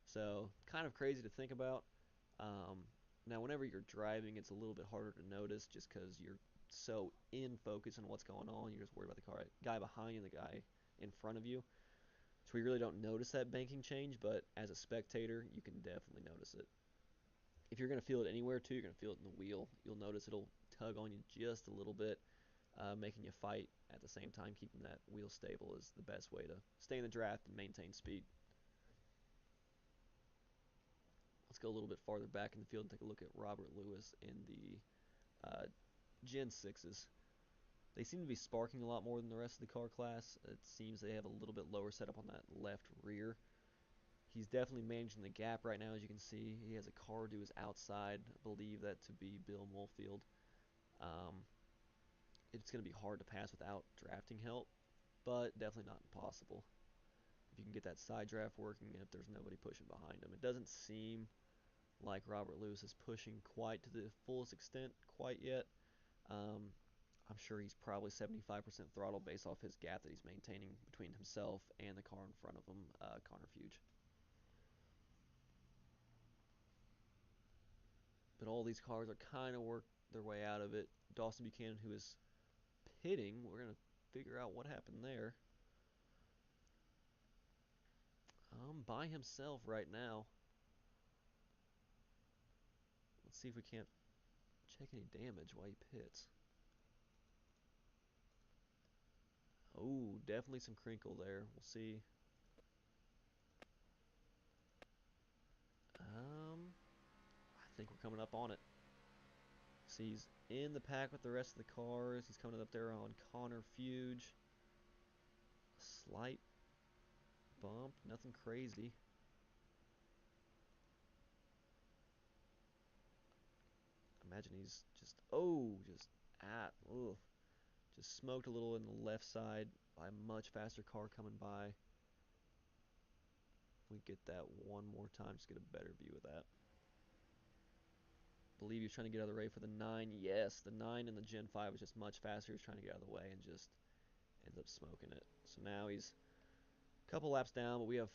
So kind of crazy to think about. Now whenever you're driving, it's a little bit harder to notice just because you're so in focus on what's going on. You're just worried about the guy behind you, the guy in front of you. So you really don't notice that banking change, but as a spectator, you can definitely notice it. If you're going to feel it anywhere too, you're going to feel it in the wheel. You'll notice it'll tug on you just a little bit, making you fight at the same time. Keeping that wheel stable is the best way to stay in the draft and maintain speed. Let's go a little bit farther back in the field and take a look at Robert Lewis in the Gen 6s. They seem to be sparking a lot more than the rest of the car class. It seems they have a little bit lower setup on that left rear. He's definitely managing the gap right now, as you can see. He has a car to his outside. I believe that to be Bill Mulfield. It's going to be hard to pass without drafting help, but definitely not impossible. If you can get that side draft working and if there's nobody pushing behind him. It doesn't seem like Robert Lewis is pushing quite to the fullest extent quite yet. I'm sure he's probably 75% throttle based off his gap that he's maintaining between himself and the car in front of him, Connor Fuge. But all these cars are kind of work their way out of it. Dawson Buchanan, who is pitting, we're going to figure out what happened there. By himself right now. Let's see if we can't check any damage while he pits. Oh, definitely some crinkle there. We'll see. I think we're coming up on it. See, he's in the pack with the rest of the cars. He's coming up there on Connor Fuge. Slight bump, nothing crazy. Imagine he's just just smoked a little in the left side by a much faster car coming by. We get that one more time, just get a better view of that. believe he was trying to get out of the way for the 9. Yes, the 9 in the Gen 5 was just much faster. He was trying to get out of the way and just ends up smoking it. So now he's a couple laps down, but we have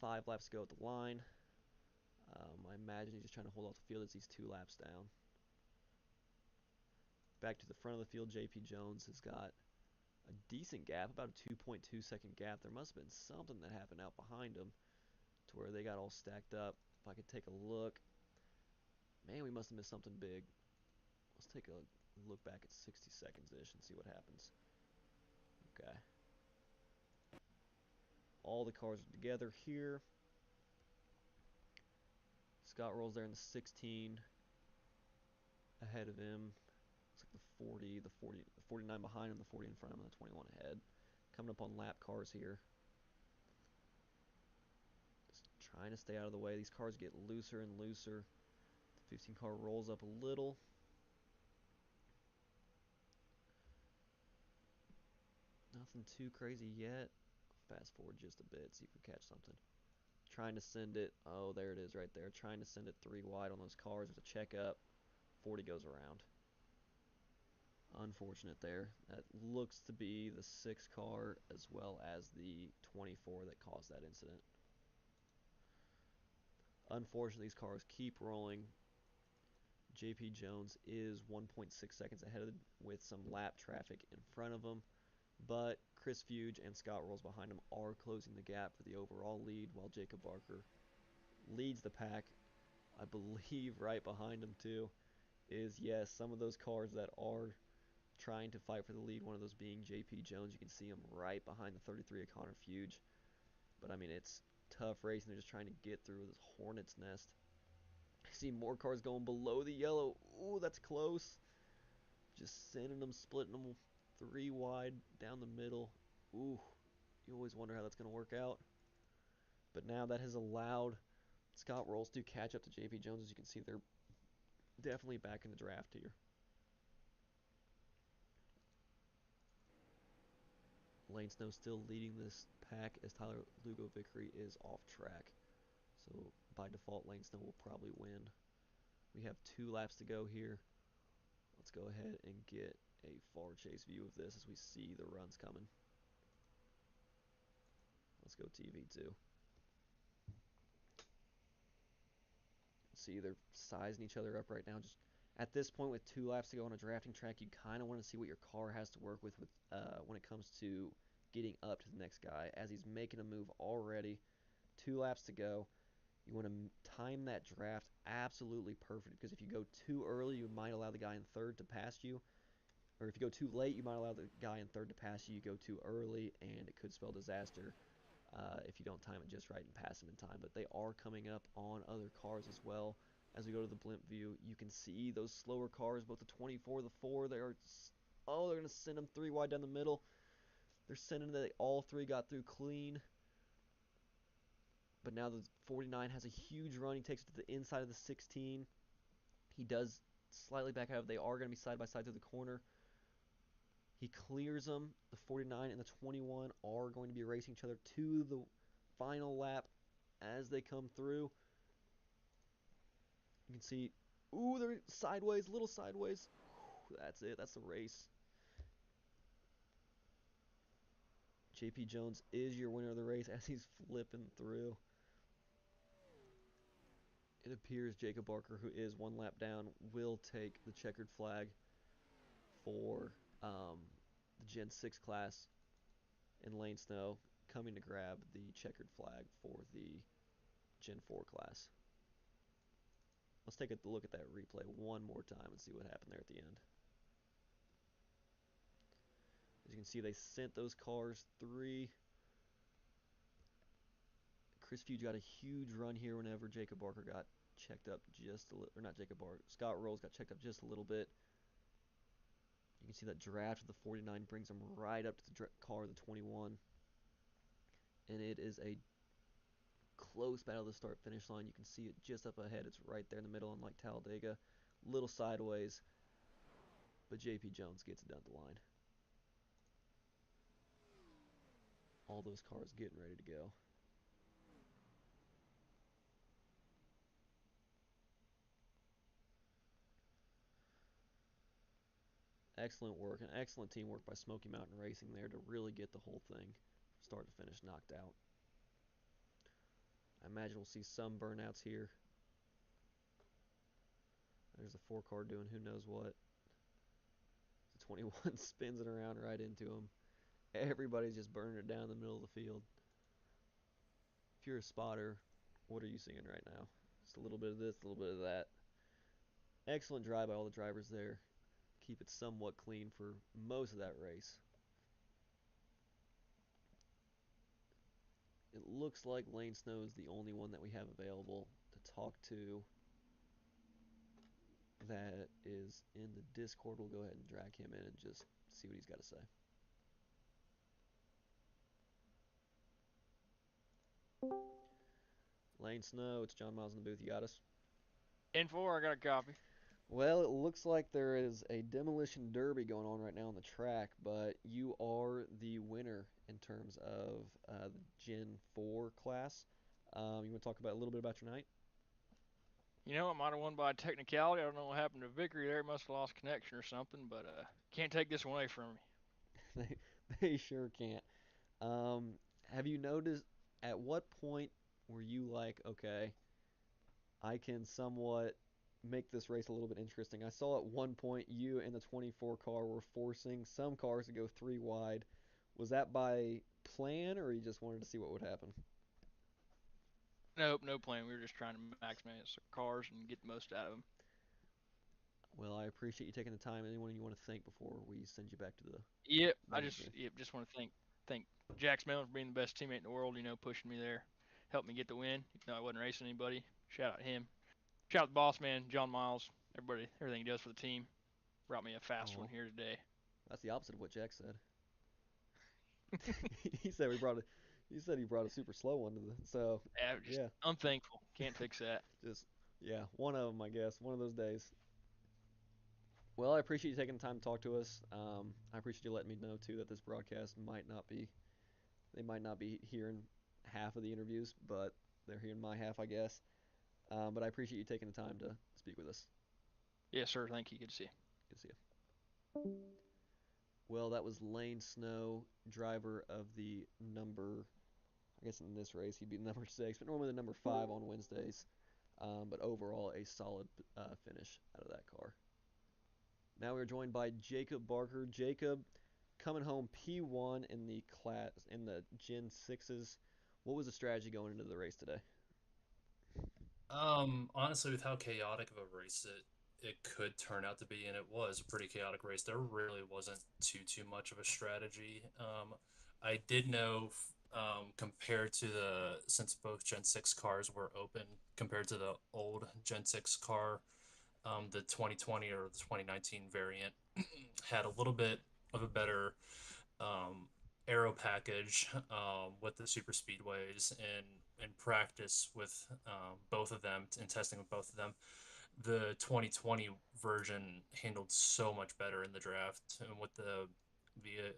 5 laps to go at the line. I imagine he's just trying to hold off the field as he's 2 laps down. Back to the front of the field, JP Jones has got a decent gap, about a 2.2 second gap. There must have been something that happened out behind him to where they got all stacked up. If I could take a look. Man, we must have missed something big. Let's take a look back at 60 seconds-ish and see what happens. Okay. All the cars are together here. Scott rolls there in the 16. Ahead of him. Looks like the 40, the 49 behind him, the 40 in front of him, and the 21 ahead. Coming up on lap cars here. Just trying to stay out of the way. These cars get looser and looser. The 15 car rolls up a little. Nothing too crazy yet. Fast forward just a bit, see if we catch something. Trying to send it. Oh, there it is right there. Trying to send it 3 wide on those cars. There's a check up. 40 goes around. Unfortunate there. That looks to be the 6 car as well as the 24 that caused that incident. Unfortunately, these cars keep rolling. JP Jones is 1.6 seconds ahead with some lap traffic in front of him. But Chris Fuge and Scott Rolls behind him are closing the gap for the overall lead, while Jacob Barker leads the pack. I believe right behind him too is, yes, some of those cars that are trying to fight for the lead, one of those being JP Jones. You can see him right behind the 33 of Connor Fuge. But I mean, it's tough racing. They're just trying to get through this hornet's nest. I see more cars going below the yellow. Ooh, that's close. Just sending them, splitting them 3 wide down the middle. Ooh, you always wonder how that's going to work out. But now that has allowed Scott Rolls to catch up to JP Jones. As you can see, they're definitely back in the draft here. Lane Snow still leading this pack as Tyler Lugo Vickery is off track. So by default, Lane Snow will probably win. We have 2 laps to go here. Let's go ahead and get a far chase view of this as we see the runs coming. Let's go TV2. See, they're sizing each other up right now. Just at this point, with 2 laps to go on a drafting track, you kind of want to see what your car has to work with when it comes to getting up to the next guy. As he's making a move already, 2 laps to go. You want to time that draft absolutely perfect, because if you go too early, you might allow the guy in third to pass you. Or if you go too late, you might allow the guy in third to pass you. You go too early, and it could spell disaster if you don't time it just right and pass him in time. But they are coming up on other cars as well. As we go to the blimp view, you can see those slower cars, both the 24, the 4, they're going to send them 3 wide down the middle. They're sending that all 3 got through clean. But now the 49 has a huge run. He takes it to the inside of the 16. He does slightly back out. They are going to be side by side through the corner. He clears them. The 49 and the 21 are going to be racing each other to the final lap as they come through. You can see, ooh, they're sideways, little sideways. Whew, that's it. That's the race. JP Jones is your winner of the race as he's flipping through. It appears Jacob Barker, who is 1 lap down, will take the checkered flag for the Gen 6 class, and Lane Snow coming to grab the checkered flag for the Gen 4 class. Let's take a look at that replay one more time and see what happened there at the end. As you can see, they sent those cars 3. Chris Fuge got a huge run here whenever Jacob Barker got checked up just a little, or not Jacob Barker, Scott Rolls got checked up just a little bit. You can see that draft of the 49 brings him right up to the car of the 21. And it is a close battle to the start-finish line. You can see it just up ahead. It's right there in the middle, unlike Talladega. Little sideways, but JP Jones gets it down the line. All those cars getting ready to go. Excellent work and excellent teamwork by Smoky Mountain Racing there to really get the whole thing start to finish knocked out. I imagine we'll see some burnouts here. There's a 4-car doing who knows what. The 21 spins it around right into him. Everybody's just burning it down in the middle of the field. If you're a spotter, what are you seeing right now? Just a little bit of this, a little bit of that. Excellent drive by all the drivers there. Keep it somewhat clean for most of that race. It looks like Lane Snow is the only one that we have available to talk to that is in the Discord. We'll go ahead and drag him in and just see what he's got to say. Lane Snow, it's John Miles in the booth. You got us? In 4, I got a copy. Well, it looks like there is a demolition derby going on right now on the track, but you are the winner in terms of the Gen 4 class. You want to talk about a little bit about your night? You know, I might have won by technicality. I don't know what happened to Vickery there. Must have lost connection or something, but can't take this one away from me. they sure can't. Have you noticed at what point were you like, okay, I can somewhat make this race a little bit interesting? I saw at one point you and the 24 car were forcing some cars to go 3 wide. Was that by plan, or you just wanted to see what would happen? Nope, no plan. We were just trying to maximize the cars and get the most out of them. Well, I appreciate you taking the time. Anyone you want to thank before we send you back to the Yep, I main just game? want to thank Jack Smell for being the best teammate in the world. You know, pushing me there, helped me get the win. Even though I wasn't racing anybody. Shout out him. Shout out the boss man, John Miles. Everybody, everything he does for the team. Brought me a fast one Oh, here today. that's the opposite of what Jack said. he said we brought a, he said he brought a super slow one to the. So Yeah, just yeah, unthankful. Can't fix that. just yeah, one of them, I guess, one of those days. Well, I appreciate you taking the time to talk to us. I appreciate you letting me know too that this broadcast might not be, they might not be hearing half of the interviews, but they're hearing my half, I guess. But I appreciate you taking the time to speak with us. Yes, sir. Thank you. Good to see you. Good to see you. Well, that was Lane Snow, driver of the number, I guess in this race he'd be number 6, but normally the number 5 on Wednesdays. But overall, a solid finish out of that car. Now we're joined by Jacob Barker. Jacob, coming home P1 in the class in the Gen 6s. What was the strategy going into the race today? Honestly, with how chaotic of a race it could turn out to be, and it was a pretty chaotic race, there really wasn't too much of a strategy. I did know, compared to since both Gen 6 cars were open, compared to the old Gen 6 car, the 2020 or the 2019 variant had a little bit of a better um, aero package with the super speedways, and in practice with both of them and testing with both of them, the 2020 version handled so much better in the draft, and with the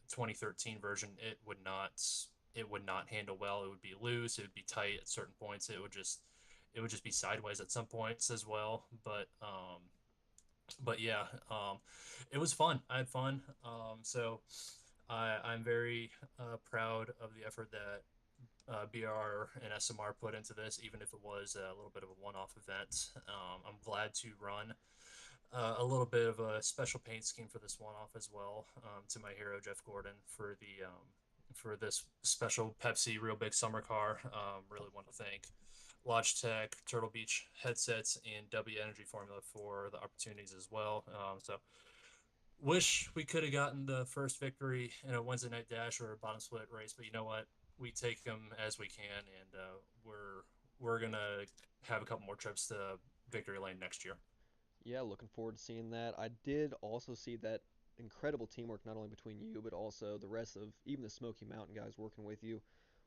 2013 version, it would not handle well. It would be loose, it would be tight at certain points, it would just be sideways at some points as well. But yeah, it was fun. I had fun. So I'm very proud of the effort that BR and SMR put into this, even if it was a little bit of a one-off event. I'm glad to run a little bit of a special paint scheme for this one-off as well, to my hero Jeff Gordon for this special Pepsi Real Big Summer Car. Really want to thank Logitech, Turtle Beach headsets, and W Energy Formula for the opportunities as well. So wish we could have gotten the first victory in a Wednesday night dash or a bottom split race, but you know what? We take them as we can, and we're gonna have a couple more trips to victory lane next year. Yeah, looking forward to seeing that. I did also see that incredible teamwork not only between you but also the rest of even the Smoky Mountain guys working with you.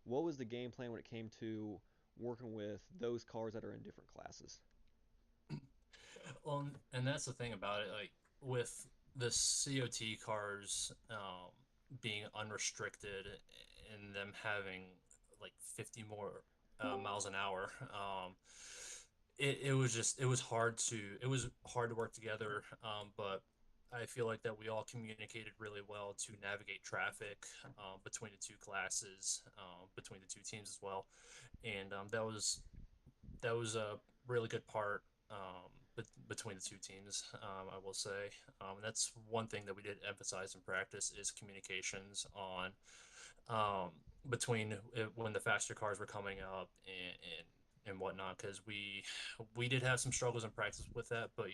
What was the game plan when it came to working with those cars that are in different classes? Well, and that's the thing about it. Like with the COT cars being unrestricted and them having like 50 more miles an hour, it was hard to work together. But I feel like that we all communicated really well to navigate traffic between the two classes, between the two teams as well, and that was a really good part between the two teams. I will say that's one thing that we did emphasize in practice is communications on um, between when the faster cars were coming up and whatnot, because we did have some struggles in practice with that, but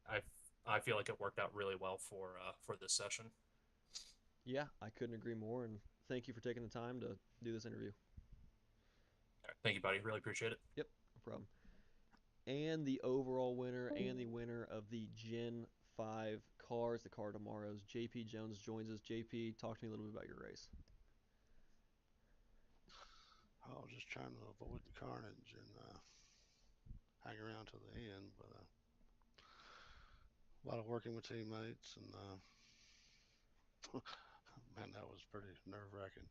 I I feel like it worked out really well for this session. Yeah, I couldn't agree more, and thank you for taking the time to do this interview. All right, thank you, buddy. Really appreciate it. Yep, no problem. And the overall winner and the winner of the Gen 5 cars, the car tomorrow's, JP Jones joins us. JP, talk to me a little bit about your race. I was just trying to avoid the carnage and hang around to the end, but a lot of working with teammates, and man, that was pretty nerve-wracking.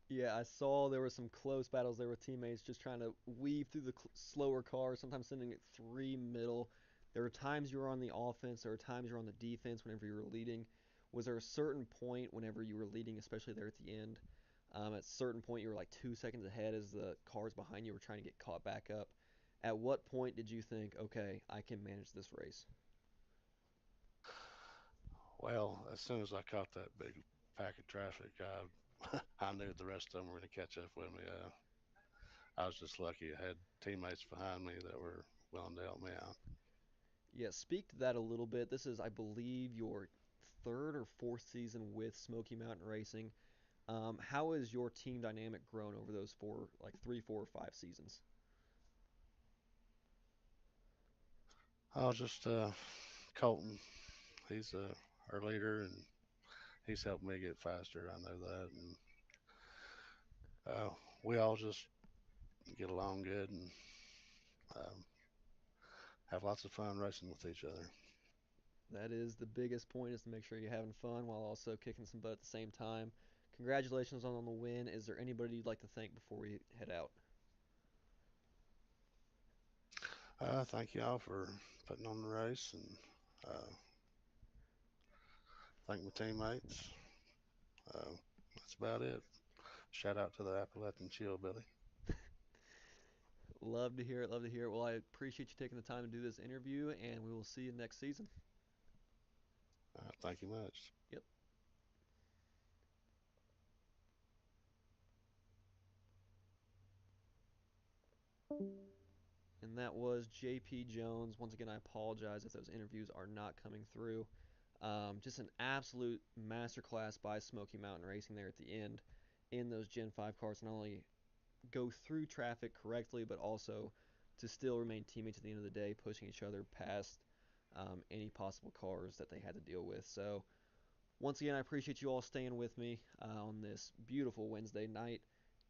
Yeah, I saw there were some close battles there with teammates just trying to weave through the slower cars, sometimes sending it three middle. There were times you were on the offense, there were times you were on the defense whenever you were leading. Was there a certain point whenever you were leading, especially there at the end? At a certain point, you were like 2 seconds ahead as the cars behind you were trying to get caught back up. At what point did you think, okay, I can manage this race? Well, as soon as I caught that big pack of traffic, I knew the rest of them were going to catch up with me. I was just lucky. I had teammates behind me that were willing to help me out. Yeah, speak to that a little bit. This is, I believe, your third or fourth season with Smoky Mountain Racing. How has your team dynamic grown over those four, like 3, 4, 5 seasons? I was just Colton. He's our leader, and he's helped me get faster. I know that, and uh, we all just get along good and um, have lots of fun racing with each other. That is the biggest point, is to make sure you're having fun while also kicking some butt at the same time. Congratulations on the win. Is there anybody you'd like to thank before we head out? Thank y'all for putting on the race, and thank my teammates. That's about it. Shout out to the Appalachian Chillbilly. Love to hear it. Love to hear it. Well, I appreciate you taking the time to do this interview, and we will see you next season. Thank you much. Yep. And that was JP Jones. Once again, I apologize if those interviews are not coming through. Just an absolute masterclass by Smoky Mountain Racing there at the end in those Gen 5 cars. Not only go through traffic correctly, but also to still remain teammates at the end of the day, pushing each other past any possible cars that they had to deal with. So, once again, I appreciate you all staying with me on this beautiful Wednesday night.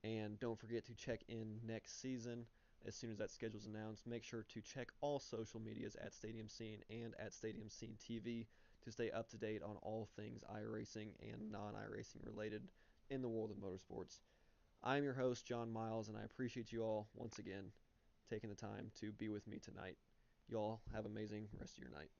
And don't forget to check in next season as soon as that schedule is announced. Make sure to check all social medias at Stadium Scene and at Stadium Scene TV to stay up to date on all things iRacing and non iRacing related in the world of motorsports. I'm your host, John Miles, and I appreciate you all once again taking the time to be with me tonight. Y'all have an amazing rest of your night.